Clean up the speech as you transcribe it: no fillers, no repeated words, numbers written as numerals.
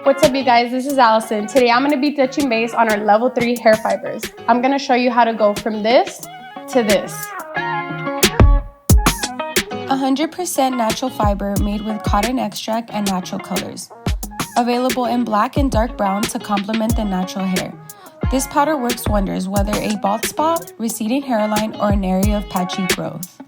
What's up, you guys? This is Allison. Today I'm going to be touching base on our level 3 hair fibers. I'm going to show you how to go from this to this. 100% natural fiber made with cotton extract and natural colors. Available in black and dark brown to complement the natural hair. This powder works wonders whether a bald spot, receding hairline, or an area of patchy growth.